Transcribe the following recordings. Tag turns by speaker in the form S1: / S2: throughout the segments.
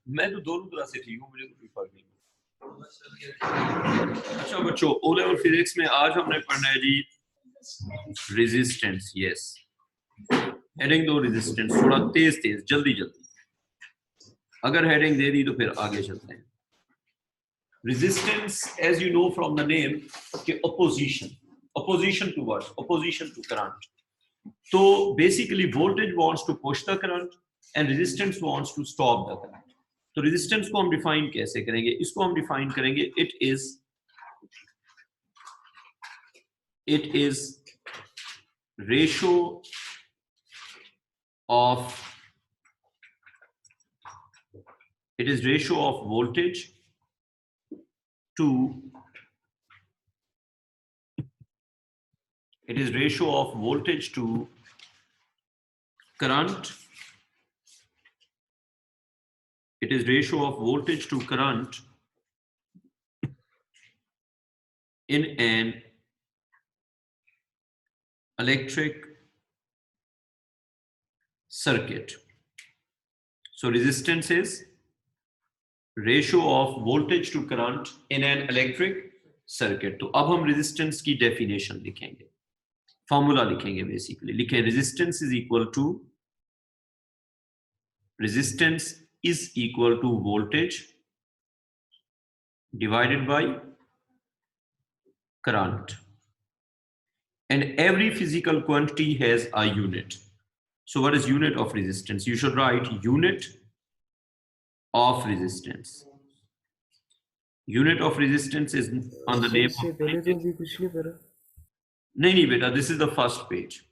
S1: मैं तो दोनों तरह से ठीक हूँ, मुझे तो कोई फर्क नहीं। अच्छा बच्चों, ओ लेवल फिजिक्स में आज हमने पढ़ना है जी रेजिस्टेंस। यस, हेडिंग दो रेजिस्टेंस, थोड़ा तेज तेज, जल्दी जल्दी। अगर हेडिंग दे दी तो फिर आगे चलते हैं। Resistance, as you know from the name, के opposition, opposition to what? Opposition to current. तो basically voltage wants to push the current and resistance wants to stop the current. तो रेजिस्टेंस को हम डिफाइन कैसे करेंगे? इसको हम डिफाइन करेंगे, it is ratio of voltage to current. It is ratio of voltage to current in an electric circuit. So resistance is ratio of voltage to current in an electric circuit. तो अब हम resistance की definition लिखेंगे, formula लिखेंगे, basically लिखें resistance is equal to voltage divided by current, and every physical quantity has a unit. So what is unit of resistance? You should write unit of resistance. Unit of resistance is on the name of नहीं beta, this is the first page.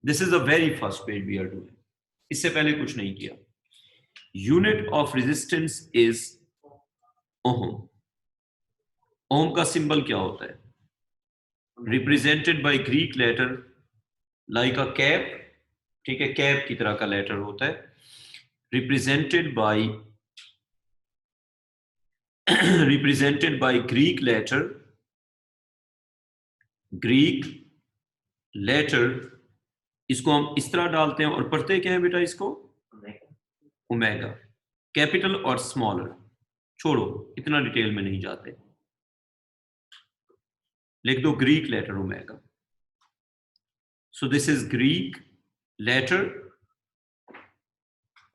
S1: This is the very first page we are doing. इससे पहले कुछ नहीं किया. Unit of resistance is ohm. Ohm का symbol क्या होता है? Represented by Greek letter like a cap. ठीक है, cap की तरह का letter होता है. Represented by Greek letter. इसको हम इस तरह डालते हैं और पढ़ते क्या है बेटा इसको? ओमेगा, कैपिटल और स्मॉलर। छोड़ो, इतना डिटेल में नहीं जाते, लिख दो Greek letter omega. So this is Greek letter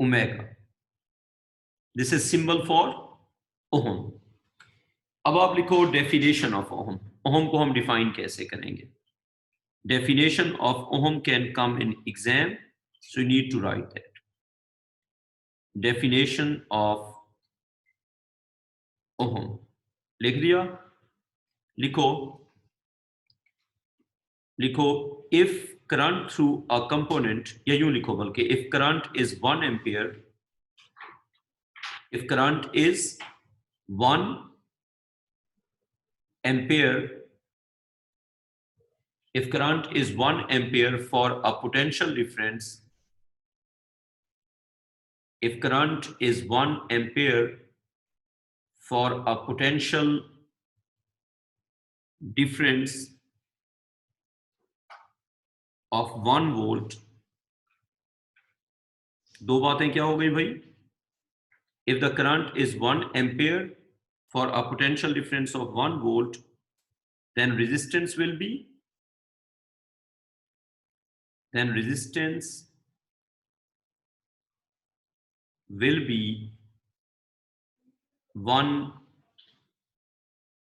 S1: omega, this is symbol for ohm. अब आप लिखो डेफिनेशन ऑफ ओहम। ओहम को हम डिफाइन कैसे करेंगे? Definition of ohm can come in exam, so you need to write that. Definition of ohm. लिख दिया? लिखो if current through a component, या यूं लिखो बल्कि if current is 1 ampere, if current is 1 ampere, if current is 1 ampere for a potential difference, if current is 1 ampere for a potential difference of 1 volt, दो बातें क्या हो गई भाई? If the current is 1 ampere for a potential difference of 1 volt, then resistance will be 1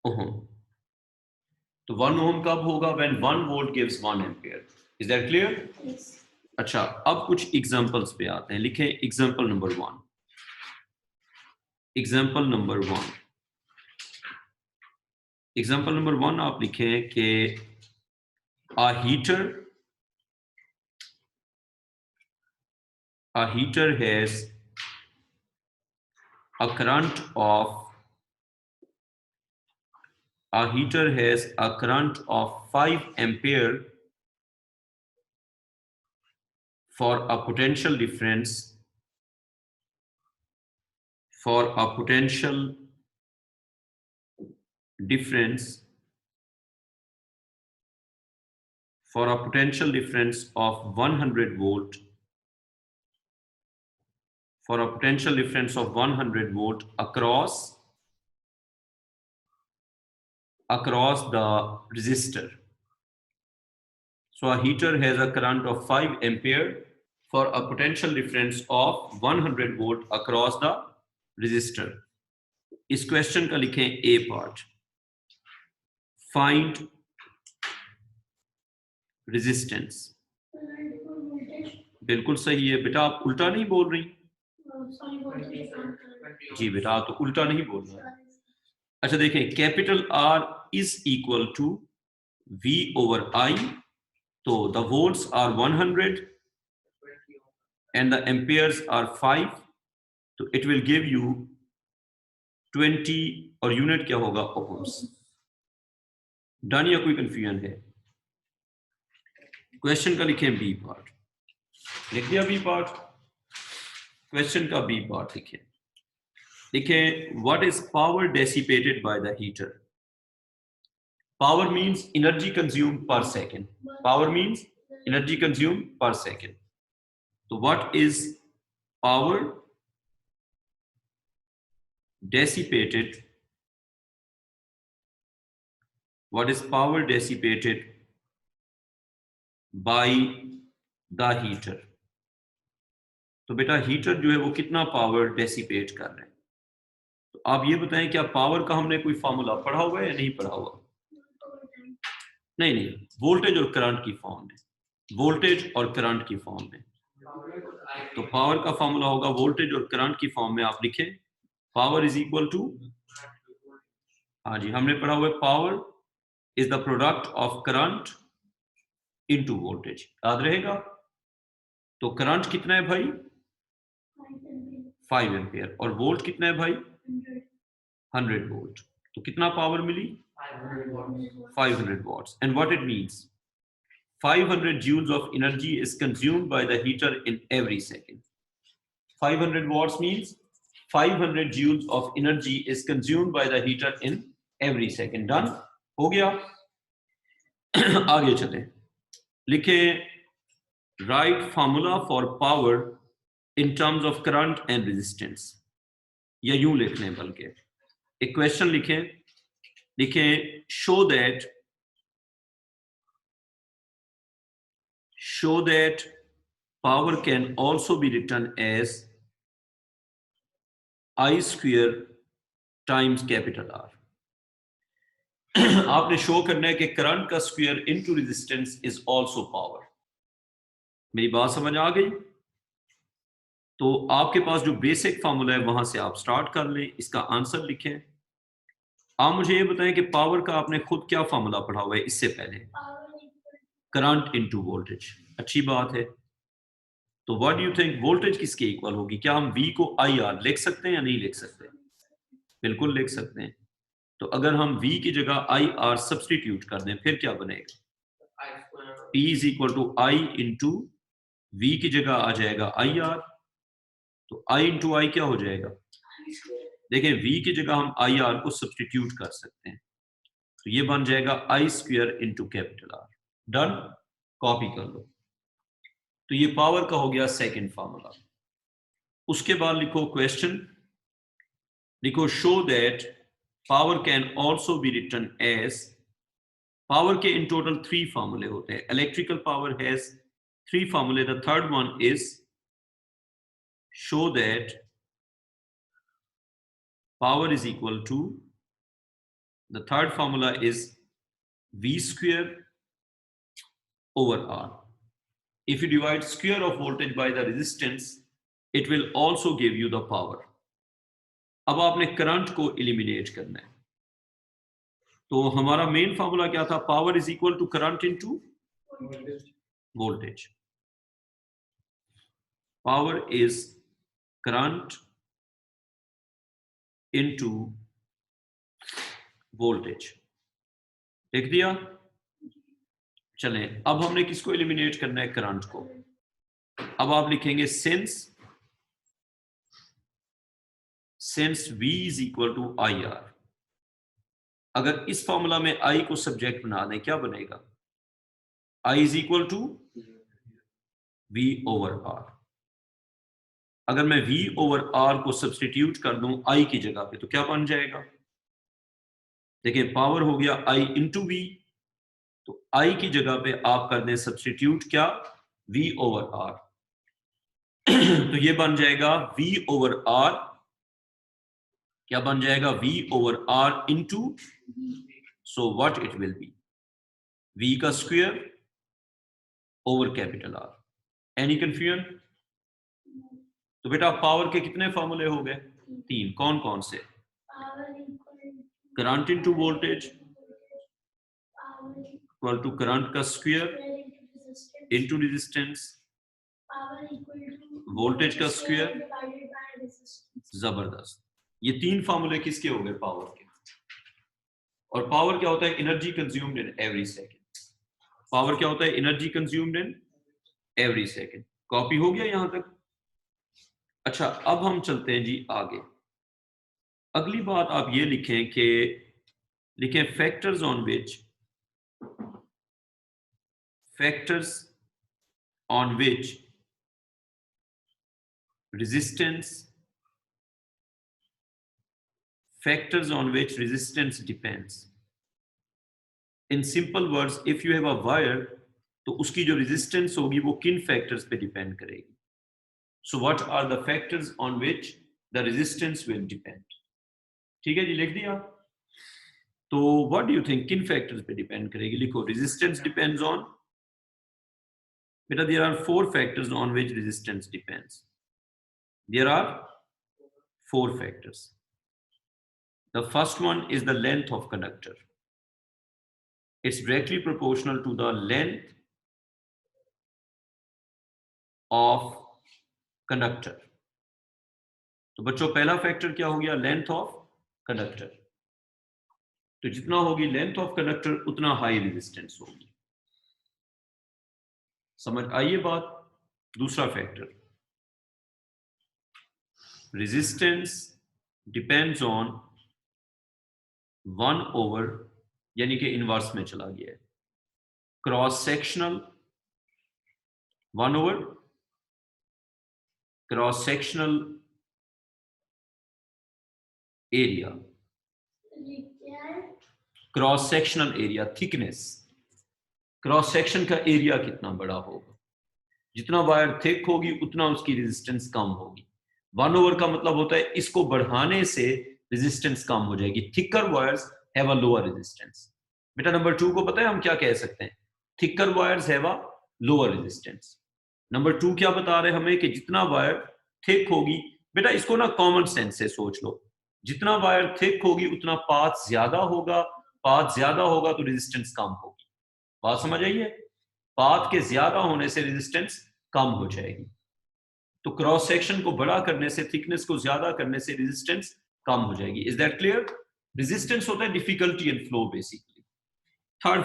S1: ohm. तो 1 ohm कब होगा? When 1 volt gives 1 ampere. Is that clear? Yes. अच्छा, अब कुछ एग्जांपल्स पे आते हैं। लिखें एग्जांपल नंबर 1। एग्जांपल नंबर 1 आप लिखें कि a heater has a current of 5 ampere for a potential difference of 100 volt for a potential difference of 100 volt across the resistor. So a heater has a current of 5 ampere for a potential difference of 100 volt across the resistor. इस question का लिखें ए part, find resistance. बिल्कुल सही है बेटा, आप उल्टा नहीं बोल रही। जी बेटा, आप तो उल्टा नहीं बोल रहे। अच्छा देखें, capital R is equal to V over I, तो the volts are 100 and the amperes are 5, तो it will give you 20 और यूनिट क्या होगा, ओहम्स। डन या कोई कंफ्यूजन है? क्वेश्चन का लिखें बी पार्ट, लिख दिया बी पार्ट। क्वेश्चन का बी पार्ट लिखें, what is power dissipated by the heater. Power means energy consumed per second, power means energy consumed per second. तो what is power dissipated, what is power dissipated by the heater। तो बेटा heater जो है वो कितना power dissipate कर रहे हैं, तो आप ये बताएं क्या पावर का हमने कोई फार्मूला पढ़ा हुआ है या नहीं पढ़ा हुआ? नहीं, वोल्टेज और करंट की फॉर्म में, वोल्टेज और करंट की फॉर्म में। तो पावर का फार्मूला होगा वोल्टेज और करंट की फॉर्म में आप लिखें, पावर इज इक्वल टू, हाँ जी हमने पढ़ा हुआ है, power is the product of current into voltage, याद रहेगा। तो करंट कितना है भाई, 5 एम्पियर, और वोल्ट कितना है भाई, 100 वोल्ट। तो कितना power milli, 500 watts। and what it means, 500 joules of energy is consumed by the heater in every second। 500 watts means 500 joules of energy is consumed by the heater in every second। Done हो गया। आगे चले, लिखे right formula for power in terms of current and resistance, या यूं लिख लें, बल्कि एक क्वेश्चन लिखें show that power can also be written as I square times capital R। आपने शो करना है कि करंट का square into resistance is also power. मेरी बात समझ आ गई? तो आपके पास जो बेसिक फार्मूला है वहां से आप स्टार्ट कर लें, इसका आंसर लिखें। आप मुझे ये बताएं कि पावर का आपने खुद क्या फार्मूला पढ़ा हुआ है इससे पहले, करंट इनटू वोल्टेज। अच्छी बात है। तो what do you think, voltage किसके इक्वल होगी? क्या हम V को IR लिख सकते हैं या नहीं लिख सकते? बिल्कुल लिख सकते हैं। तो अगर हम V की जगह IR सब्सटीट्यूट कर दें फिर क्या बनेगा, P is equal to I into V की जगह आ जाएगा IR, तो I इंटू I क्या हो जाएगा? देखें V की जगह हम IR को सब्सटीट्यूट कर सकते हैं, तो ये बन जाएगा I square into capital R। Done, copy कर लो। तो ये पावर का हो गया सेकंड फार्मूला। उसके बाद लिखो क्वेश्चन, लिखो show that power can also be written as, power के इन टोटल 3 फार्मूले होते हैं। इलेक्ट्रिकल पावर हैज 3 फार्मूले। The third one is show that power is equal to, the third formula is V square over R। If you divide square of voltage by the resistance, it will also give you the power। अब आपने current को eliminate करना है, तो हमारा main formula क्या था, power is equal to current into voltage. Power is current into voltage, लिख दिया। चलें, अब हमने किसको एलिमिनेट करना है, करंट को। अब आप लिखेंगे since V is equal to IR। अगर इस फॉर्मूला में I को सब्जेक्ट बना दें क्या बनेगा, I is equal to V over R। अगर मैं V ओवर R को सब्सटीट्यूट कर दूं I की जगह पे तो क्या बन जाएगा? देखिए पावर हो गया I इंटू V, तो I की जगह पे आप कर दें सब्सटीट्यूट क्या? V over R। तो ये बन जाएगा V ओवर R, क्या बन जाएगा? V over R into, so what it will be? V का square over capital R। Any confusion? तो बेटा पावर के कितने फॉर्मूले हो गए? 3। कौन कौन से? Current into voltage equal to current का स्क्वायर इनटू रेजिस्टेंस, वोल्टेज का स्क्वायर। जबरदस्त। ये 3 फॉर्मूले किसके हो गए? पावर के। और पावर क्या होता है? Energy consumed in every second. Power क्या होता है? Energy consumed in every second. Copy हो गया यहां तक? अच्छा अब हम चलते हैं जी आगे। अगली बात आप ये लिखें कि लिखें factors on which resistance depends. In simple words, if you have a wire, तो उसकी जो resistance होगी वो किन factors पे depend करेगी? So what are the factors on which the resistance will depend? ठीक है जी, लिख दिया? तो what do you think किन factors पे depend करेगी? लिखो resistance depends on, बेटा there are 4 factors on which resistance depends. There are 4 factors. The first one is the length of conductor. It's directly proportional to the length of conductor. तो बच्चों पहला factor क्या हो गया? Length of conductor. तो जितना होगी लेंथ ऑफ कंडक्टर उतना हाई रेजिस्टेंस होगी। समझ आइए बात? दूसरा factor, resistance depends on 1 over, यानी कि इनवर्स में चला गया है, cross sectional 1 over cross sectional area, cross sectional area thickness. Cross section का एरिया कितना बड़ा होगा, जितना वायर थिक होगी उतना उसकी रेजिस्टेंस कम होगी। 1 ओवर का मतलब होता है इसको बढ़ाने से रेजिस्टेंस कम हो जाएगी। Thicker wires have a lower resistance. बेटा नंबर 2 को पता है हम क्या कह सकते हैं? Thicker wires have a lower resistance. Number 2 क्या बता रहे हैं हमें कि जितना वायर थिक होगी, बेटा इसको ना कॉमन सेंस से सोच लो, जितना वायर थिक होगी उतना पाथ ज्यादा होगा, पाथ ज्यादा होगा तो रेजिस्टेंस कम होगी। बात समझ आई है? पाथ के ज्यादा होने से रेजिस्टेंस कम हो जाएगी। तो क्रॉस सेक्शन को बड़ा करने से, थिकनेस को ज्यादा करने से रेजिस्टेंस कम हो जाएगी। Is that clear? रेजिस्टेंस होता है difficulty in flow basically. Third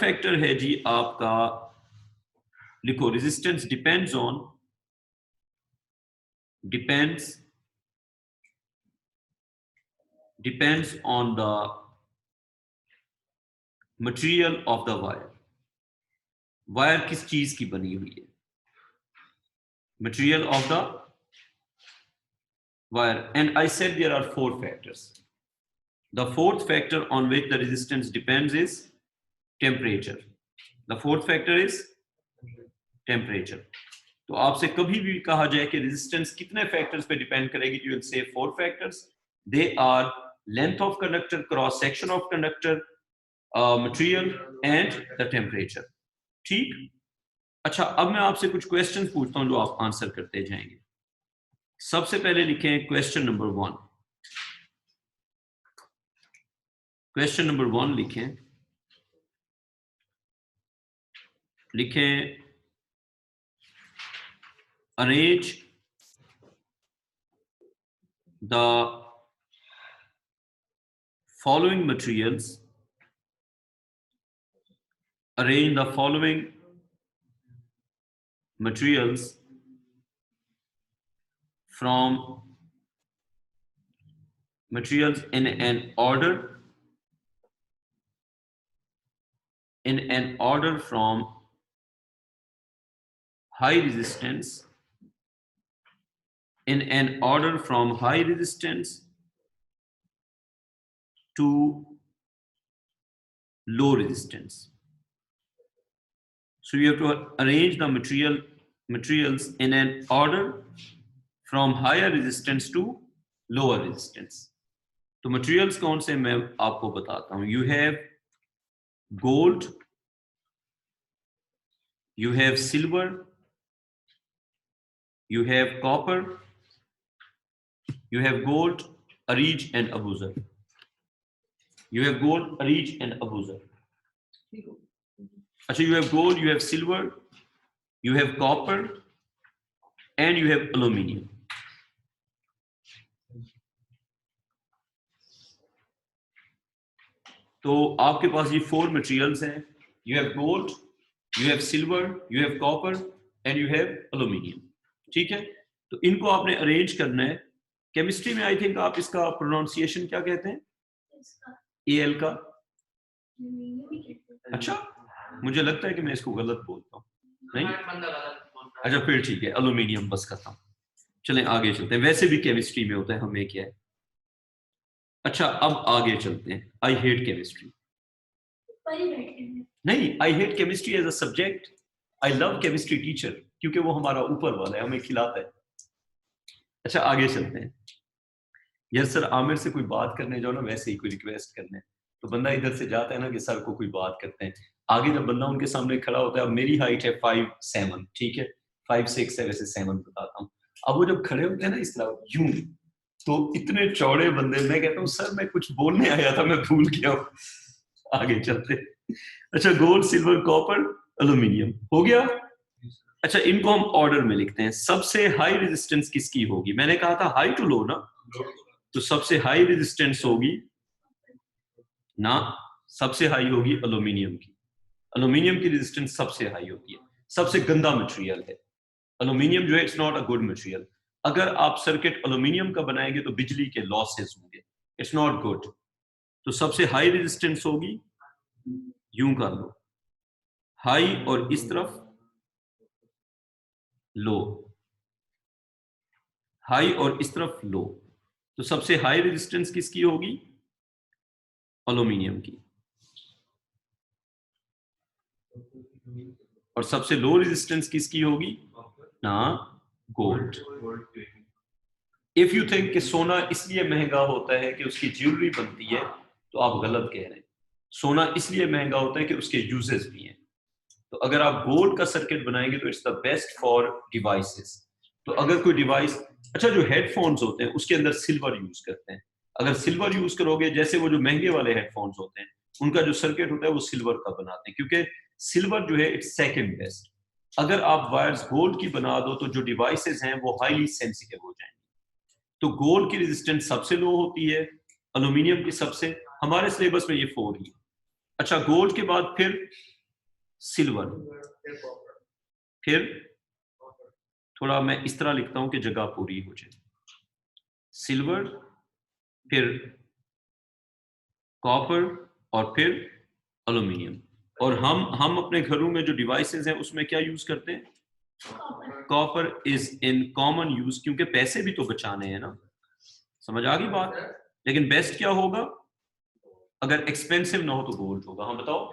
S1: factor है जी आपका, लिखो resistance depends on the material of the wire. Wire किस चीज की बनी हुई है? Material of the wire. And I said there are 4 factors. The 4th factor on which the resistance depends is temperature. The 4th factor is temperature. तो आपसे कभी भी कहा जाए कि रेजिस्टेंस कितने फैक्टर्स पे डिपेंड करेगी, you will say 4 factors. They are length of conductor, cross section of conductor, material and the temperature. ठीक? अच्छा अब मैं आपसे कुछ क्वेश्चंस पूछता हूं जो आप आंसर करते जाएंगे। सबसे पहले लिखें क्वेश्चन नंबर 1। क्वेश्चन नंबर 1 लिखें arrange the following materials from materials in an order from high resistance in an order from high resistance to low resistance. So you have to arrange the materials in an order from higher resistance to lower resistance. तो materials कौन से मैं आपको बताता हूं. You have gold, you have silver, you have copper, you have gold, Arij and Abuzar. You have gold, Arij and Abuzar. Actually, you have gold, you have silver, you have copper, and you have aluminium. तो आपके पास ये 4 materials हैं. You have gold, you have silver, you have copper, and you have aluminium. ठीक है. तो इनको आपने arrange करना है. केमिस्ट्री में आई थिंक आप इसका प्रोनाउंसिएशन क्या कहते हैं? AL का. अच्छा, मुझे लगता है कि मैं इसको गलत बोलता हूँ. नहीं, अच्छा फिर ठीक है, aluminium बस करता हूँ. चलें आगे चलते हैं. वैसे भी केमिस्ट्री में होता है, हमें क्या है. अच्छा, अब आगे चलते हैं. I hate chemistry. नहीं, I hate chemistry as a subject. I love chemistry teacher क्योंकि वो हमारा ऊपर वाला है, हमें खिलाता है. अच्छा आगे चलते हैं. यार सर आमिर से कोई बात करने जाओ ना, वैसे ही कोई रिक्वेस्ट करने, तो बंदा इधर से जाता है ना कि सर को कोई बात करते हैं. आगे जब बंदा उनके सामने खड़ा होता है, अब मेरी हाइट है 5'7", ठीक है, 5'6" है वैसे, 7 बताता हूँ. अब वो जब खड़े होते हैं ना इस तरह यूं, तो इतने चौड़े बंदे, मैं कहता हूँ सर मैं कुछ बोलने आया था, मैं भूल गया हूँ. आगे चलते. अच्छा, गोल्ड, सिल्वर, कॉपर, एल्यूमिनियम हो गया. अच्छा, इनको हम ऑर्डर में लिखते हैं. सबसे हाई रेजिस्टेंस किसकी होगी? मैंने कहा था हाई टू लो ना, तो सबसे हाई रेजिस्टेंस होगी ना, सबसे हाई होगी एल्यूमिनियम की. एल्यूमिनियम की रेजिस्टेंस सबसे हाई होती है. सबसे गंदा मटेरियल है एल्यूमिनियम जो है. It's not a good material. अगर आप सर्किट एल्यूमिनियम का बनाएंगे तो बिजली के लॉसेस होंगे. It's not good. तो सबसे हाई रेजिस्टेंस होगी, यूं कर लो, हाई और इस तरफ लो, हाई और इस तरफ लो. तो सबसे हाई रेजिस्टेंस किसकी होगी? एल्यूमिनियम की. और सबसे लो रेजिस्टेंस किसकी होगी? ना, गोल्ड. इफ यू थिंक कि सोना इसलिए महंगा होता है कि उसकी ज्वेलरी बनती है, तो आप गलत कह रहे हैं. सोना इसलिए महंगा होता है कि उसके यूजेस भी हैं. तो अगर आप गोल्ड का सर्किट बनाएंगे तो it's the best for devices. तो अगर कोई डिवाइस, अच्छा जो हेडफोन्स होते हैं उसके अंदर सिल्वर यूज करते हैं. अगर सिल्वर यूज करोगे, जैसे वो जो महंगे वाले हेडफोन्स होते हैं उनका जो सर्किट होता है वो सिल्वर का बनाते हैं, क्योंकि सिल्वर जो है इट्स सेकंड बेस्ट. अगर आप वायर्स गोल्ड की बना दो तो जो डिवाइसेस हैं वो हाईली सेंसिटिव हो जाएंगे. तो गोल्ड की रेजिस्टेंस सबसे लो होती है, एल्यूमिनियम की सबसे. हमारे सिलेबस में ये 4 ही. अच्छा, गोल्ड के बाद फिर सिल्वर, फिर थोड़ा मैं इस तरह लिखता हूं कि जगह पूरी हो जाए. सिल्वर, फिर कॉपर, और फिर एल्यूमिनियम. और हम अपने घरों में जो डिवाइसेस हैं उसमें क्या यूज करते हैं? Copper is in common use, क्योंकि पैसे भी तो बचाने हैं ना. समझ आ गई बात? लेकिन बेस्ट क्या होगा? अगर एक्सपेंसिव ना हो तो गोल्ड होगा. हाँ बताओ.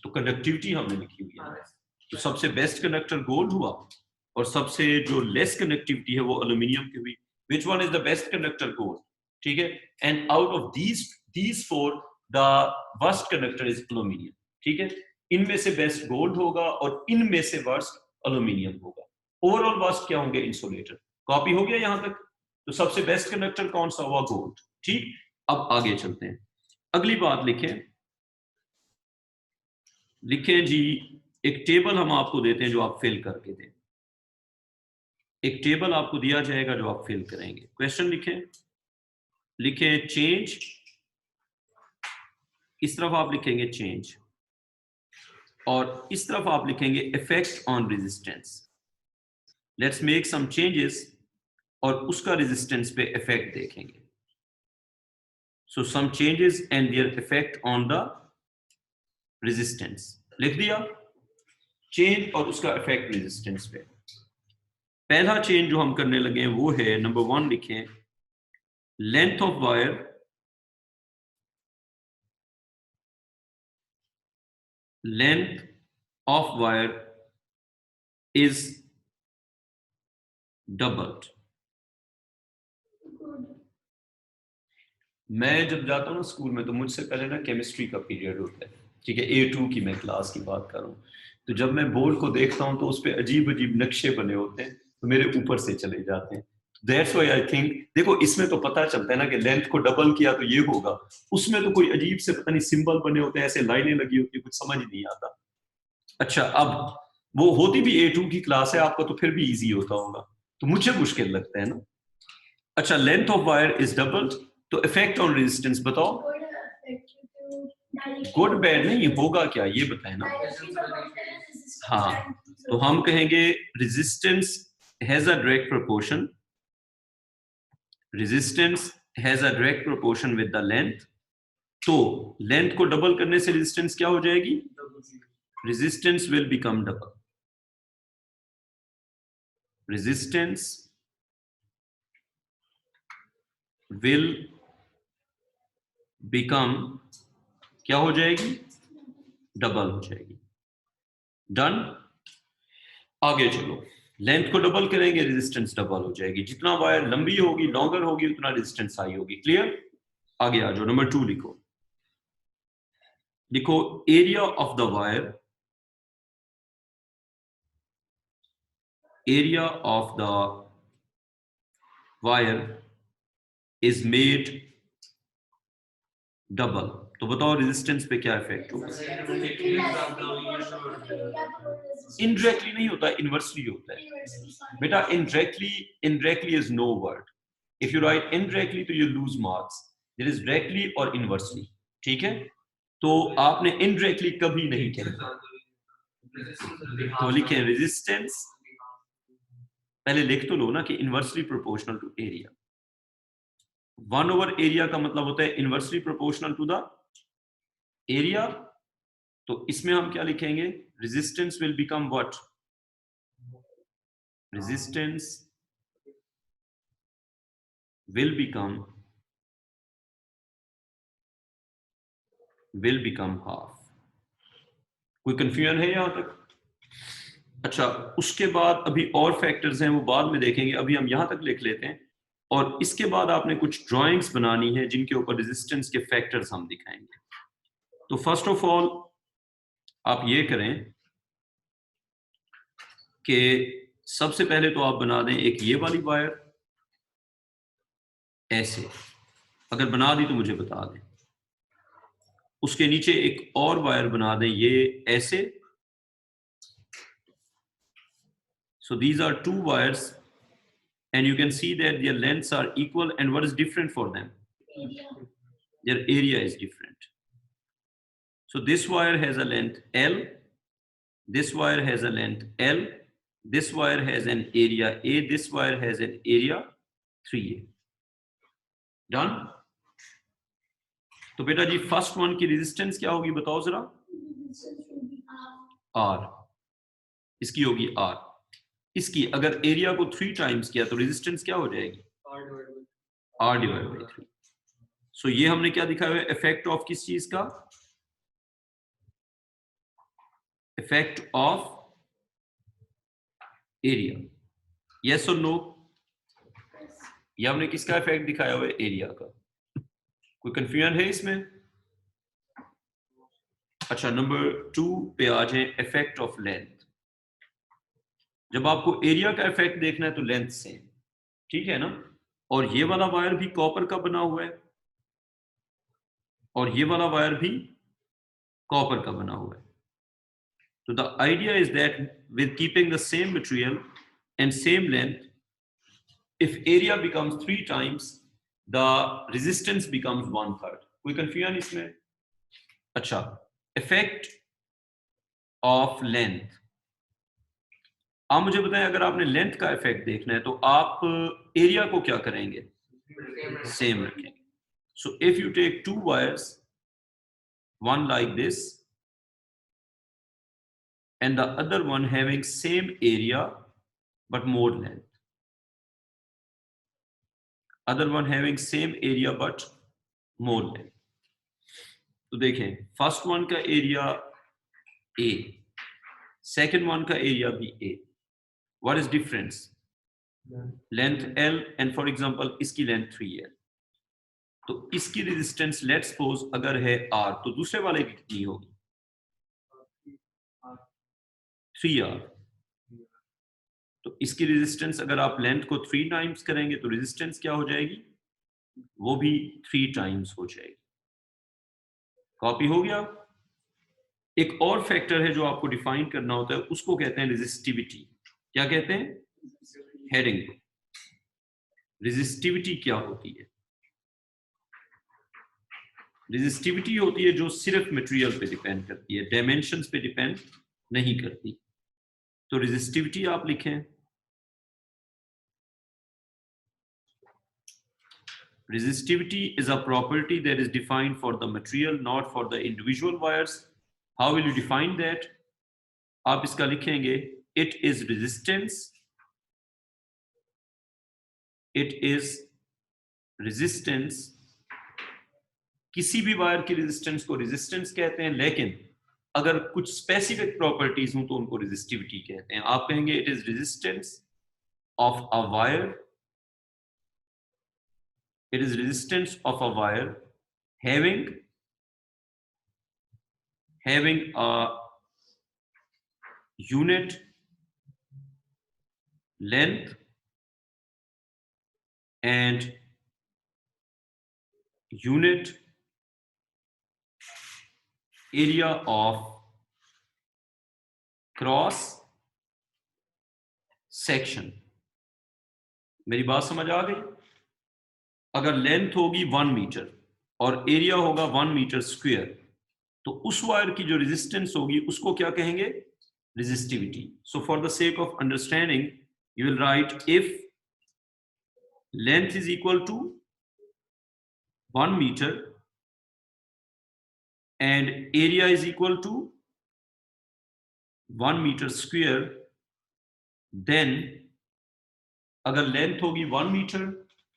S1: तो कंडक्टिविटी हमने लिखी हुई है, तो सबसे बेस्ट कंडक्टर गोल्ड हुआ और सबसे जो लेस कंडक्टिविटी है वो एल्यूमिनियम की हुई. Which one is the best conductor? Gold. ठीक है. And out of these 4 the worst conductor is aluminium. ठीक है. इनमें से बेस्ट गोल्ड होगा और इनमें से वर्स्ट एल्यूमिनियम होगा. ओवरऑल वर्स्ट क्या होंगे? इंसुलेटर. कॉपी हो गया यहां तक? तो सबसे बेस्ट कंडक्टर कौन सा हुआ? गोल्ड. ठीक. अब आगे चलते हैं. अगली बात लिखें जी. एक टेबल हम आपको देते हैं जो आप फिल करके दें. एक टेबल आपको दिया जाएगा जो आप फिल करेंगे. क्वेश्चन लिखें चेंज. इस तरफ आप लिखेंगे चेंज और इस तरफ आप लिखेंगे effect on resistance. Let's make some changes और उसका रेजिस्टेंस पे इफेक्ट देखेंगे. So some changes and their effect on the resistance. लिख दिया. चेंज और उसका इफेक्ट रेजिस्टेंस पे। पहला चेंज जो हम करने लगे हैं वो है, नंबर 1 लिखें, length of wire is doubled. मैं जब जाता हूँ ना स्कूल में, तो मुझसे पहले ना केमिस्ट्री का पीरियड होता है, ठीक है, A2 की मैं क्लास की बात कर रहा हूँ। तो जब मैं बोर्ड को देखता हूँ तो उस पर अजीब अजीब नक्शे बने होते हैं, तो मेरे ऊपर से चले जाते हैं। दैट्स व्हाई आई थिंक, देखो इसमें तो पता चलता है ना कि लेंथ को डबल किया तो ये होगा, उसमें तो कोई अजीब से पता नहीं सिंबल बने होते हैं, ऐसे लाइनें लगी होती है, कुछ समझ ही नहीं आता। अच्छा, अब वो होती भी A2 की क्लास है आपका, तो फिर भी इजी होता होगा, तो मुझे मुश्किल लगता है ना। अच्छा, length of wire is doubled, तो इफेक्ट ऑन रेजिस्टेंस बताओ। गुड बैड नहीं, होगा क्या ये बताएं ना। हाँ, तो हम कहेंगे resistance has a direct proportion, resistance has a direct proportion with the length. तो लेंथ को डबल करने से रेजिस्टेंस क्या हो जाएगी, resistance will become double, resistance will become क्या हो जाएगी, डबल हो जाएगी। डन। आगे चलो, लेंथ को डबल करेंगे, रेजिस्टेंस डबल हो जाएगी, जितना वायर लंबी होगी, लॉन्गर होगी, उतना रेजिस्टेंस हाई होगी। क्लियर। आगे आ जाओ, नंबर 2 लिखो। लिखो area of the wire, area of the wire is made double. तो बताओ रेजिस्टेंस पे क्या इफेक्ट होगा। इनडायरेक्टली नहीं होता, इनवर्सली होता है बेटा। Indirectly is no word. If you write indirectly तो you lose marks. There is directly और इनवर्सली, ठीक है। तो आपने इनडायरेक्टली कभी नहीं कहना, तो लिखें रेजिस्टेंस, पहले लिख तो लो ना कि इनवर्सली प्रोपोर्शनल टू एरिया। 1/एरिया का मतलब होता है inversely proportional to the area. तो इसमें हम क्या लिखेंगे, resistance will become what, resistance will become half. कोई कंफ्यूजन है यहां तक। अच्छा, उसके बाद अभी और फैक्टर्स हैं, वो बाद में देखेंगे, अभी हम यहां तक लिख लेते हैं। और इसके बाद आपने कुछ ड्राइंग्स बनानी है जिनके ऊपर रेजिस्टेंस के फैक्टर्स हम दिखाएंगे। तो फर्स्ट ऑफ ऑल आप ये करें कि सबसे पहले तो आप बना दें एक ये वाली वायर ऐसे, अगर बना दी तो मुझे बता दें। उसके नीचे एक और वायर बना दें ये ऐसे। So these are two wires and you can see that their lengths are equal, and what is different for them? Their area is different. So this wire has a length L, this wire has a length L, this wire has an area A, this wire has an area 3A. Done? तो बेटा जी first one की resistance क्या होगी बताओ जरा। R, इसकी होगी R। इसकी अगर एरिया को 3 टाइम्स किया तो रेजिस्टेंस क्या हो जाएगी, R डिवाइड बाई 3। सो ये हमने क्या दिखाया हुआ है, इफेक्ट ऑफ किस चीज का, इफेक्ट ऑफ एरिया। यस और नो, ये हमने किसका इफेक्ट दिखाया हुआ है, एरिया का। कोई कंफ्यूजन है इसमें। अच्छा, नंबर 2 पे आ जाए, इफेक्ट ऑफ लेंथ। जब आपको एरिया का इफेक्ट देखना है तो लेंथ सेम, ठीक है ना। और ये वाला वायर भी कॉपर का बना हुआ है, और ये वाला वायर भी कॉपर का बना हुआ है। So the idea is that with keeping the same material and same length, if area becomes 3 times, the resistance becomes 1/3. कोई confusion इसमें। अच्छा, effect of length। आप मुझे बताएं, अगर आपने लेंथ का इफेक्ट देखना है तो आप एरिया को क्या करेंगे, सेम रखेंगे। So if you take 2 wires, one like this and the other one having same area but more length. Other one having same area but more length. तो देखें, फर्स्ट वन का एरिया A, सेकंड वन का area भी A. What is difference? Length L and for example इसकी length 3 है. तो इसकी resistance let's suppose अगर है R, तो दूसरे वाले की कितनी होगी? 3R. तो इसकी रेजिस्टेंस अगर आप लेंथ को 3 टाइम्स करेंगे तो रेजिस्टेंस क्या हो जाएगी? वो भी 3 टाइम्स हो जाएगी. कॉपी हो गया? एक और फैक्टर है जो आपको डिफाइन करना होता है, उसको कहते हैं रेजिस्टिविटी. क्या कहते हैं? हेडिंग. रेजिस्टिविटी क्या होती है? रेजिस्टिविटी होती है जो सिर्फ मटेरियल पे डिपेंड करती है, डायमेंशंस पे डिपेंड नहीं करती. तो रेजिस्टिविटी आप लिखें. Resistivity is a property that is defined for the material, not for the individual wires. How will you define that? आप इसका लिखेंगे, it is resistance. It is resistance. किसी भी वायर की रेजिस्टेंस को रेजिस्टेंस कहते हैं, लेकिन अगर कुछ स्पेसिफिक प्रॉपर्टीज हों तो उनको रेजिस्टिविटी कहते हैं. आप कहेंगे it is resistance of a wire. It is resistance of a wire having a unit length and unit area of cross section. मेरी बात समझ आ गई? अगर लेंथ होगी 1 मीटर और एरिया होगा 1 मीटर स्क्वायर, तो उस वायर की जो रेजिस्टेंस होगी उसको क्या कहेंगे? Resistivity. So for the sake of understanding you will write if length is equal to 1 metre and area is equal to 1 metre square, then अगर लेंथ होगी 1 मीटर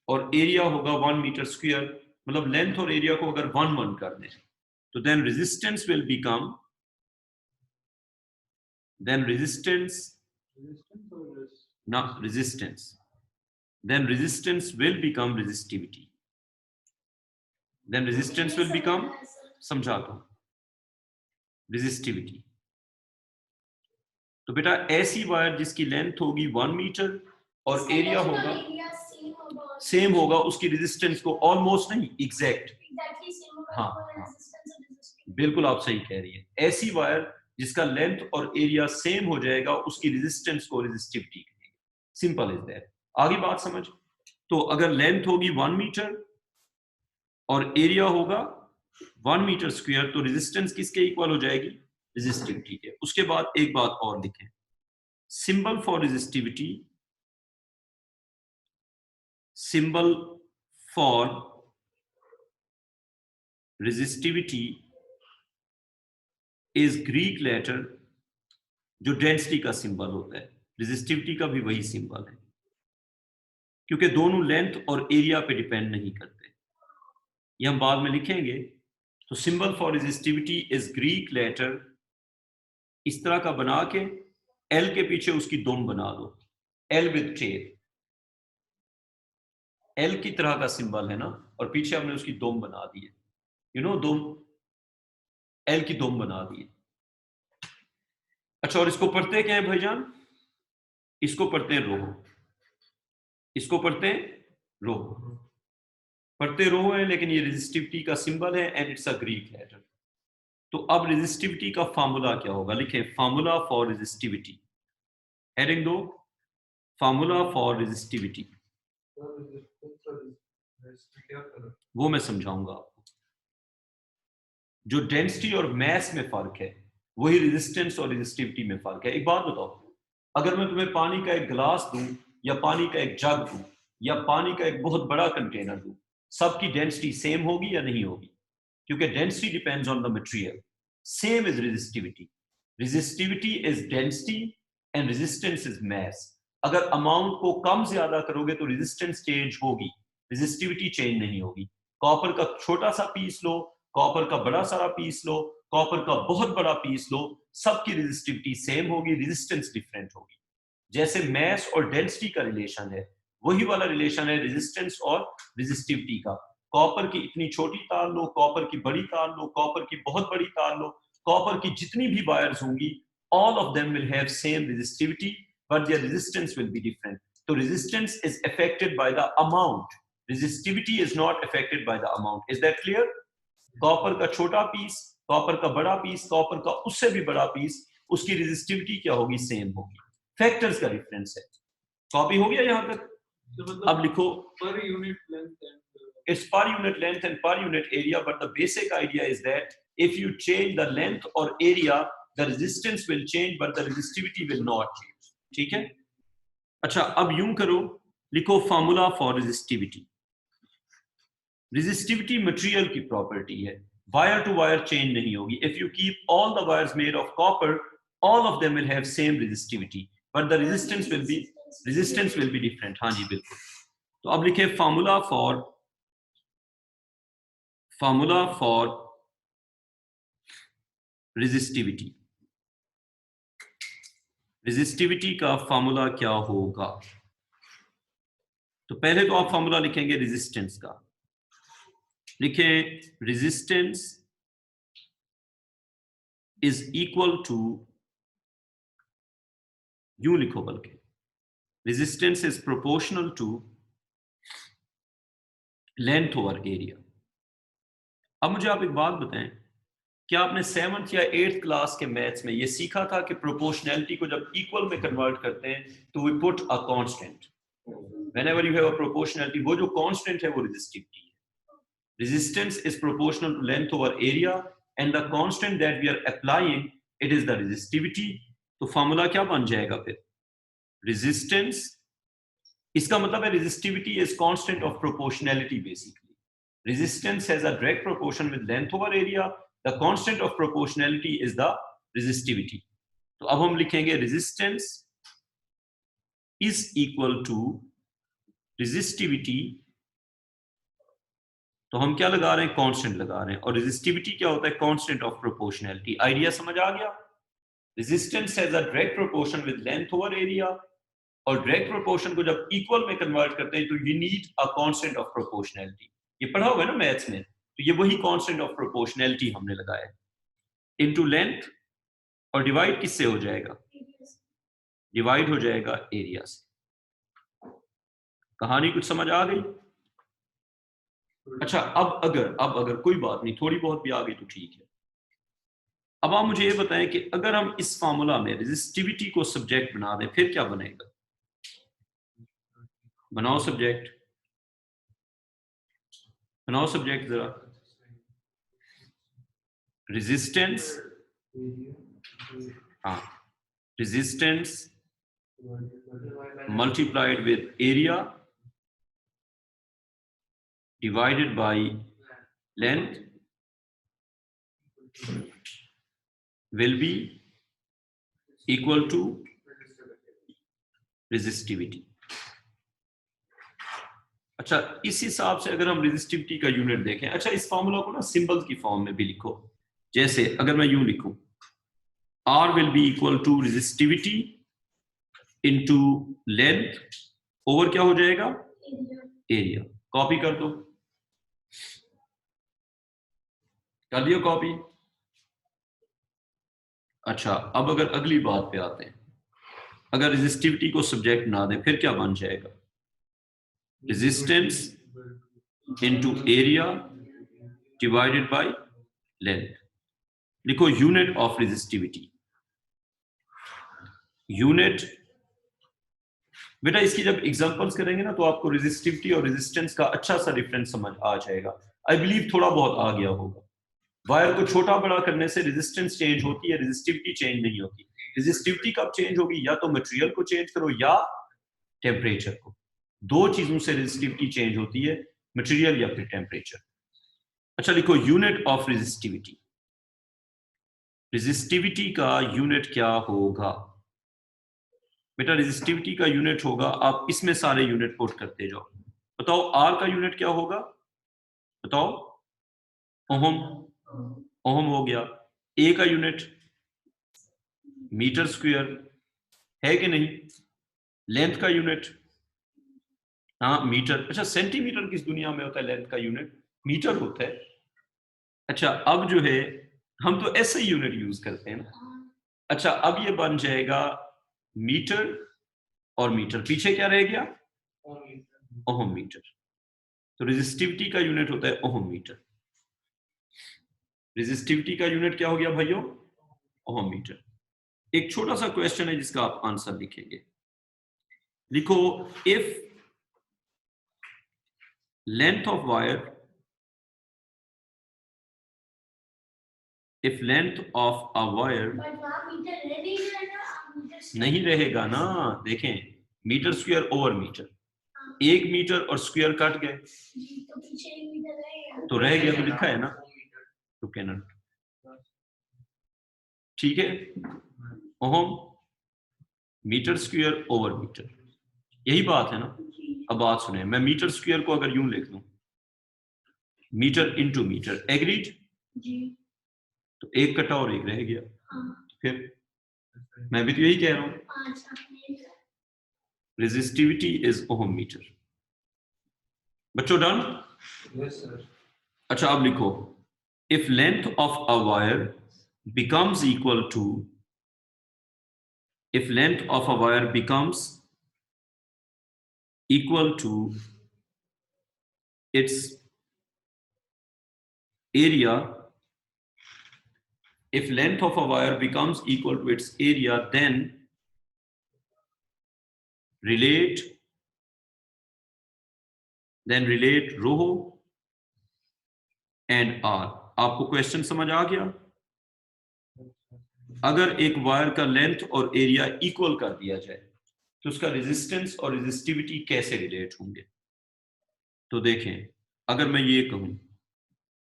S1: और एरिया होगा 1 मीटर स्क्वायर, मतलब लेंथ और एरिया को अगर 1-1 कर दें, तो then resistance will become then resistance will become resistivity. Then resistance will become, समझाता हूं, resistivity. तो बेटा ऐसी वायर जिसकी लेंथ होगी 1 मीटर और एरिया होगा सेम होगा, उसकी रेजिस्टेंस को ऑलमोस्ट नहीं, एग्जैक्ट. हाँ, बिल्कुल आप सही कह रही है. ऐसी वायर जिसका लेंथ और एरिया सेम हो जाएगा, उसकी रेजिस्टेंस को रेजिस्टिविटी कहेंगे. Simple is that. आगे बात समझ. तो अगर लेंथ होगी 1 मीटर और एरिया होगा 1 मीटर स्क्वायर, तो रेजिस्टेंस किसके इक्वल हो जाएगी? रेजिस्टिविटी के. उसके बाद एक बात और लिखें, symbol for resistivity, symbol for resistivity is Greek letter, जो डेंसिटी का सिंबल होता है. रेजिस्टिविटी का भी वही सिंबल है, क्योंकि दोनों लेंथ और एरिया पे डिपेंड नहीं करते. ये हम बाद में लिखेंगे. तो symbol for resistivity is Greek letter. इस तरह का बना के एल के पीछे उसकी दुम बना दो, एल विद टेल. एल की तरह का सिंबल है ना, और पीछे हमने उसकी दुम बना दी है. यू नो दुम, एल की दुम बना दी है. अच्छा, और इसको पढ़ते क्या है भाईजान? इसको पढ़ते हैं रो. इसको पढ़ते हैं रो. पढ़ते रो है, लेकिन ये रेजिस्टिविटी का सिंबल है and it's a Greek letter. तो अब रेजिस्टिविटी का फार्मूला क्या होगा? लिखें, फार्मूला फॉर रेजिस्टिविटी. हेडिंग दो, फार्मूला फॉर रेजिस्टिविटी. वो मैं समझाऊंगा आपको. जो डेंसिटी और मैस में फर्क है, वही रेजिस्टेंस और रेजिस्टिविटी में फर्क है. एक बात बताओ, अगर मैं तुम्हें पानी का एक गिलास दूं या पानी का एक जग दूं या पानी का एक बहुत बड़ा कंटेनर दूं, सबकी डेंसिटी सेम होगी या नहीं होगी? क्योंकि density depends on the material. Same is resistivity. Resistivity is density and resistance is mass. अगर अमाउंट को कम ज्यादा करोगे तो रेजिस्टेंस चेंज होगी, रेजिस्टिविटी चेंज नहीं होगी। कॉपर का छोटा सा पीस लो, कॉपर का बड़ा सारा पीस लो, कॉपर का बहुत बड़ा पीस लो, सबकी रेजिस्टिविटी सेम होगी, रेजिस्टेंस डिफरेंट होगी। जैसे मास और डेंसिटी का रिलेशन है, वही वाला रिलेशन है रेजिस्टेंस और रेजिस्टिविटी का। कॉपर की इतनी छोटी तार लो, कॉपर की बड़ी तार लो, कॉपर की बहुत बड़ी तार लो, कॉपर की जितनी भी वायर्स होंगी, all of them will have same resistivity, but their resistance will be different. So resistance is affected by the amount. Resistivity is not affected by the amount. Is that clear? Copper का छोटा piece, copper का बड़ा piece, copper का उससे भी बड़ा piece, उसकी resistivity क्या होगी? सेम होगी। फैक्टर्स का डिफरेंस है। कॉपी हो गया यहां तक? अब लिखो
S2: per unit length and
S1: it's per unit length and per unit area, but the basic idea is that if you change the length or area, the resistance will change but the resistivity will not change. ठीक है? अच्छा, अब यूं करो, लिखो formula for resistivity. Resistivity material की property है, wire two wire change नहीं होगी। If you keep all the wires made of copper, all of them will have same resistivity, but the resistance will be different. हाँ जी बिल्कुल। तो अब लिखे formula for resistivity. Resistivity का formula क्या होगा? तो पहले तो आप फॉर्मूला लिखेंगे रेजिस्टेंस का। लिखें रेजिस्टेंस इज इक्वल टू, यूं लिखो बल्कि, resistance is proportional to length over area. अब मुझे आप एक बात बताएं, क्या आपने 7th या 8th क्लास के मैथ्स में ये सीखा था कि प्रोपोर्शनैलिटी को जब इक्वल में कन्वर्ट करते हैं तो we put a constant. Whenever you have a proportionality, वो जो कांस्टेंट है वो रेजिस्टिविटी है। Resistance is proportional to length over area and the constant that we are applying, it is the resistivity. तो फॉर्मूला क्या बन जाएगा फिर? रेजिस्टेंस, इसका मतलब है resistivity is constant of proportionality basically. Resistance has a direct proportion with length over area. The constant of proportionality is the resistivity. तो अब हम लिखेंगे resistance is equal to resistivity। तो हम क्या लगा रहे हैं? कांस्टेंट लगा रहे हैं। और resistivity क्या होता है? Constant of proportionality. आइडिया समझ आ गया? Resistance has a direct proportion with length over area, और डायरेक्ट प्रोपोर्शन को जब इक्वल में कन्वर्ट करते हैं तो you need a constant of proportionality. ये पढ़ा होगा ना मैथ्स में, तो ये वही कांस्टेंट ऑफ प्रोपोर्शनैलिटी हमने लगाया है। इनटू लेंथ, और डिवाइड किससे हो जाएगा? डिवाइड हो जाएगा एरिया से। कहानी कुछ समझ आ गई? अच्छा, अब अगर कोई बात नहीं, थोड़ी बहुत भी आ गई तो ठीक है। अब आप मुझे ये बताएं कि अगर हम इस फार्मूला में रेजिस्टिविटी को सब्जेक्ट बना दें, फिर क्या बनेगा? बनाओ सब्जेक्ट, बनाओ सब्जेक्ट जरा। रेजिस्टेंस, हाँ, resistance multiplied with area divided by length will be equal to resistivity। अच्छा, इस हिसाब से अगर हम रेजिस्टिविटी का यूनिट देखें, अच्छा इस फॉर्मूला को ना सिंबल्स की फॉर्म में भी लिखो। जैसे अगर मैं यूं लिखूं, R will be equal to resistivity into length over क्या हो जाएगा? एरिया। कॉपी कर दो, कर दियो कॉपी। अच्छा, अब अगर अगली बात पे आते हैं, अगर रेजिस्टिविटी को सब्जेक्ट ना दें, फिर क्या बन जाएगा? Resistance into area divided by length. लिखो यूनिट ऑफ रेजिस्टिविटी। यूनिट, बेटा इसकी जब एग्जांपल्स करेंगे ना तो आपको रेजिस्टिविटी और रेजिस्टेंस का अच्छा सा डिफरेंस समझ आ जाएगा। आई बिलीव थोड़ा बहुत आ गया होगा। वायर को छोटा बड़ा करने से रेजिस्टेंस चेंज होती है, रेजिस्टिविटी चेंज नहीं होती। रेजिस्टिविटी कब चेंज होगी? या तो मटेरियल को चेंज करो या टेम्परेचर को। दो चीजों से रेजिस्टिविटी चेंज होती है, मटेरियल या फिर टेम्परेचर। अच्छा लिखो यूनिट ऑफ रेजिस्टिविटी। रेजिस्टिविटी का यूनिट क्या होगा बेटा? रेजिस्टिविटी का यूनिट होगा, आप इसमें सारे यूनिट पुट करते जाओ। बताओ आर का यूनिट क्या होगा? बताओ। ओहम। ओहम हो गया। ए का यूनिट मीटर स्क्वायर है कि नहीं? लेंथ का यूनिट हाँ मीटर। अच्छा सेंटीमीटर किस दुनिया में होता है लेंथ का यूनिट? मीटर होता है। अच्छा अब जो है हम तो ऐसे ही यूनिट यूज करते हैं ना। अच्छा अब ये बन जाएगा मीटर और मीटर, पीछे क्या रह गया? Ohm metre. तो रेजिस्टिविटी का यूनिट होता है ओहम मीटर। रेजिस्टिविटी का यूनिट क्या हो गया भाइयों? Ohm metre. एक छोटा सा क्वेश्चन है जिसका आप आंसर लिखेंगे। लिखो if length of wire, if length of a wire नहीं रहेगा ना, देखें मीटर स्क्वायर ओवर मीटर, एक मीटर और स्क्वायर कट गए तो रह गया, तो लिखा है ना टू कैनन। ठीक है, ohm metre square over metre, यही बात है ना। अब बात सुने, मैं मीटर स्क्वायर को अगर यूं लिख दूं मीटर इंटू मीटर, एग्रीड? तो एक कटा और एक रह गया। फिर मैं भी तो यही कह रहा हूं, रेजिस्टिविटी इज ओहम मीटर। बच्चों डन?
S2: Yes, sir.
S1: अच्छा अब लिखो if length of a wire becomes equal to, if length of a wire becomes equal to its area, if length of a wire becomes equal to its area, then relate rho and r। आपको question समझ आ गया? अगर एक wire का length और area equal कर दिया जाए तो उसका रेजिस्टेंस और रेजिस्टिविटी कैसे रिलेट होंगे? तो देखें, अगर मैं ये कहूं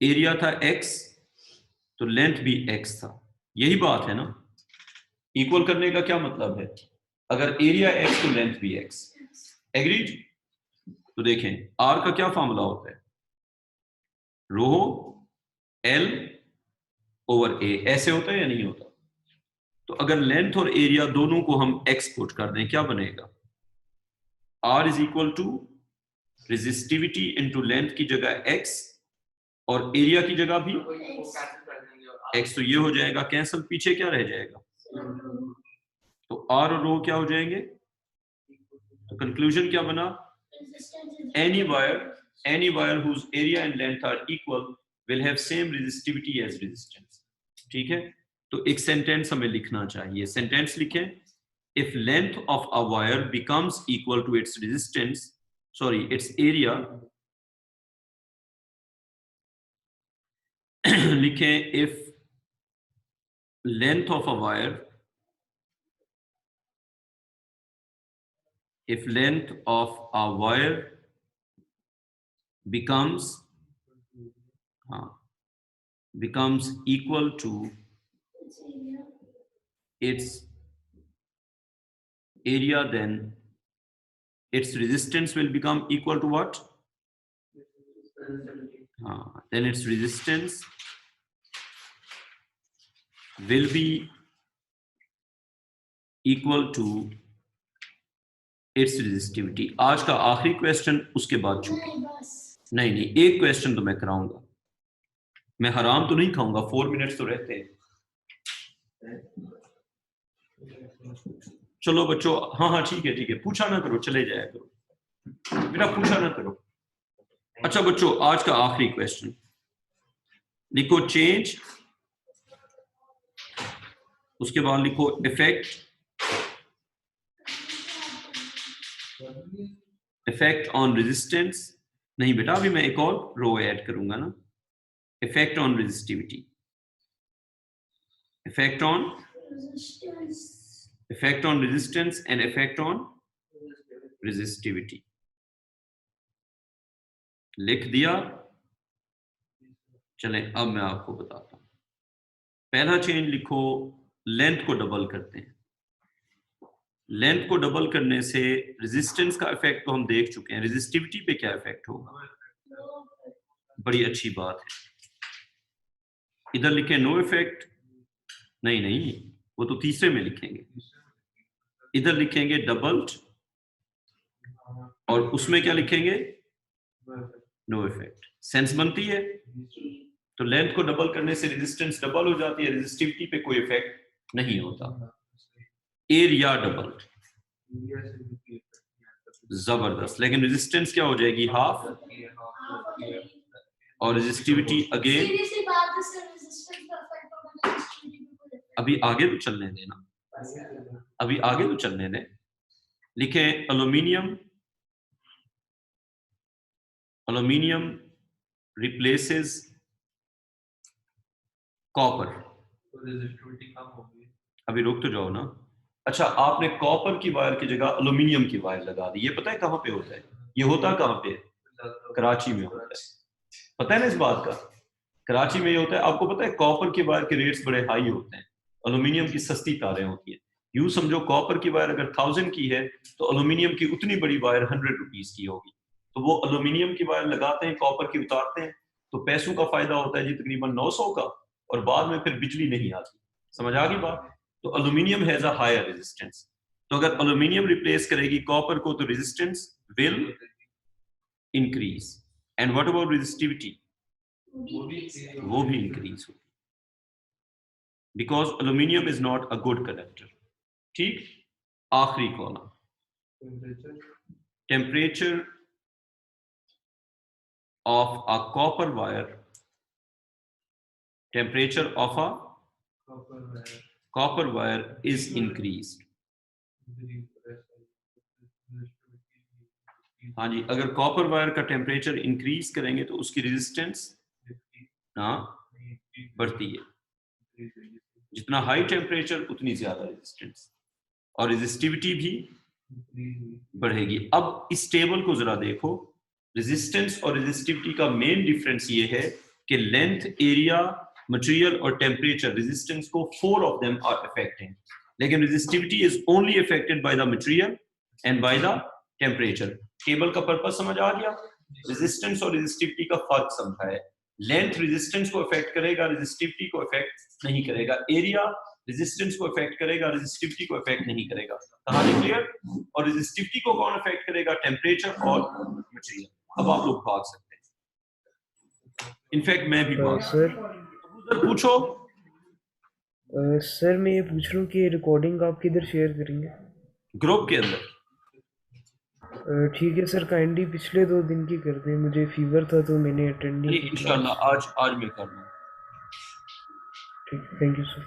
S1: एरिया था x तो लेंथ भी x था, यही बात है ना। इक्वल करने का क्या मतलब है? अगर एरिया x तो लेंथ भी x, एग्रीड? तो देखें r का क्या फॉर्मूला होता है? रो l ओवर a, ऐसे होता है या नहीं होता? तो अगर लेंथ और एरिया दोनों को हम x पुट कर दें क्या बनेगा? r is equal to resistivity into length की जगह x और एरिया की जगह भी x, तो ये हो जाएगा कैंसिल, पीछे क्या रह जाएगा? तो r और रो क्या हो जाएंगे? तो कंक्लूजन क्या बना? any wire whose area and length are equal will have same resistivity as resistance। ठीक है, तो एक सेंटेंस हमें लिखना चाहिए। सेंटेंस लिखें, if length of a wire becomes equal to its resistance, sorry its area लिखें if length of a wire, if length of a wire becomes equal to its area, then its resistance will become equal to what? Then its resistance will be equal to its resistivity। आज का आखिरी question, उसके बाद छूटे। नहीं, एक question तो मैं कराऊंगा, मैं हराम तो नहीं खाऊंगा, 4 मिनट्स तो रहते हैं। चलो बच्चों, हाँ ठीक है, पूछा ना करो, चले जाया करो बेटा, पूछा ना करो। अच्छा बच्चों, आज का आखिरी क्वेश्चन लिखो चेंज, उसके बाद लिखो इफेक्ट ऑन रेजिस्टेंस। नहीं बेटा, अभी मैं एक और रो ऐड करूंगा ना। Effect on resistivity, effect on resistance and effect on resistivity. लिख दिया? चलें अब मैं आपको बताता हूं। पहला चेंज लिखो, लेंथ को डबल करते हैं। लेंथ को डबल करने से रेजिस्टेंस का इफेक्ट तो हम देख चुके हैं, रेजिस्टिविटी पे क्या इफेक्ट होगा? बड़ी अच्छी बात है। इधर लिखें नो इफेक्ट, नहीं नहीं, वो तो तीसरे में लिखेंगे। इधर लिखेंगे डबल्ड, और उसमें क्या लिखेंगे? No effect. सेंस बनती है? तो लेंथ को डबल करने से रेजिस्टेंस डबल हो जाती है, रेजिस्टिविटी पे कोई इफेक्ट नहीं होता। एरिया डबल, जबरदस्त। लेकिन रेजिस्टेंस क्या हो जाएगी? हाफ, और रेजिस्टिविटी अगेन। अभी आगे तो चलने देना, अभी आगे तो चलने दें। लिखें एल्यूमिनियम, एल्यूमिनियम रिप्लेसेस कॉपर। अभी रुक तो जाओ ना। अच्छा, आपने कॉपर की वायर की जगह एल्यूमिनियम की वायर लगा दी। ये पता है कहां पे होता है? ये होता कहां पे? कराची में होता है। पता है ना इस बात का? कराची में ये होता है। आपको पता है कॉपर की वायर के रेट्स बड़े हाई होते हैं, एल्यूमिनियम की सस्ती तारें होती हैं। यूं समझो कॉपर की वायर अगर 1000 की है तो एल्यूमिनियम की उतनी बड़ी वायर 100 रुपीज की होगी। तो वो एल्यूमिनियम की वायर लगाते हैं, कॉपर की उतारते हैं, तो पैसों का फायदा होता है जी तकरीबन 900 का, और बाद में फिर बिजली नहीं आती। समझ आ गई बात? तो aluminium has a higher resistance. तो अगर एल्यूमिनियम रिप्लेस करेगी कॉपर को तो resistance will increase. And what about resistivity? वो भी इंक्रीज होगी, because aluminium is not a good conductor. ठीक, आखिरी column, temperature of a copper wire, temperature of a copper wire is increased। हाँ जी, अगर कॉपर वायर का टेम्परेचर इंक्रीज करेंगे तो उसकी रेजिस्टेंस हाँ बढ़ती है। जितना हाई टेम्परेचर उतनी ज्यादा रेजिस्टेंस, और रेजिस्टिविटी भी बढ़ेगी। अब इस टेबल को जरा देखो, रेजिस्टेंस और रेजिस्टिविटी का मेन डिफरेंस ये है कि लेंथ, एरिया, मटेरियल और टेम्परेचर, रेजिस्टेंस को 4 ऑफ देम आर अफेक्टिंग, लेकिन resistivity is only affected by the material and by the temperature. Table का पर्पस समझ आ गया? रेजिस्टेंस और रेजिस्टिविटी का फर्क समझा है। लेंथ रेजिस्टेंस को अफेक्ट करेगा, रेजिस्टिविटी को अफेक्ट नहीं करेगा। एरिया रेजिस्टेंस को अफेक्ट करेगा, रेजिस्टिविटी को अफेक्ट नहीं करेगा। कहानी क्लियर? और रेजिस्टिविटी को कौन अफेक्ट करेगा? टेम्परेचर और मटेरियल। अब आप लोग भाग सकते हैं, इनफैक्ट मैं भी भाग सर पूछो।
S3: सर मैं ये पूछ रहा हूँ कि रिकॉर्डिंग आप किधर शेयर करेंगे?
S1: ग्रुप के अंदर।
S3: ठीक है सर, काइंडली पिछले 2 दिन की कर दें, मुझे फीवर था तो मैंने अटेंड नहीं की।
S1: इंशाल्लाह आज मैं कर लूँ।
S3: ठीक, थैंक यू सर।